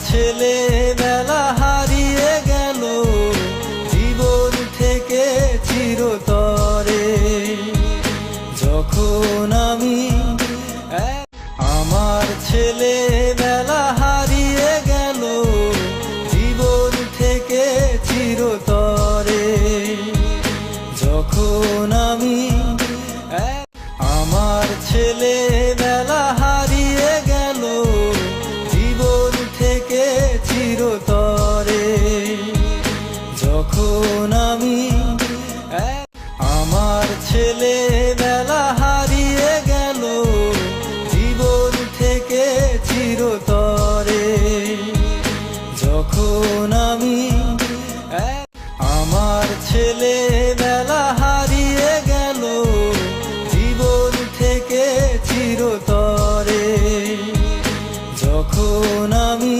ছেলেবেলা হারিয়ে গেল জীবন থেকে চিরতরে। যখন আমি আমার ছেলেবেলা হারিয়ে গেল জীবন থেকে চিরতরে। যখন আমি আমার ছেলেবেলা হারিয়ে গেল জীবন থেকে চিরতরে। যখন আমি আমার ছেলেবেলা হারিয়ে গেল জীবন থেকে চিরতরে। যখন আমি আমার ছেলেবেলা হারিয়ে গেল জীবন থেকে চিরতরে। যখন আমি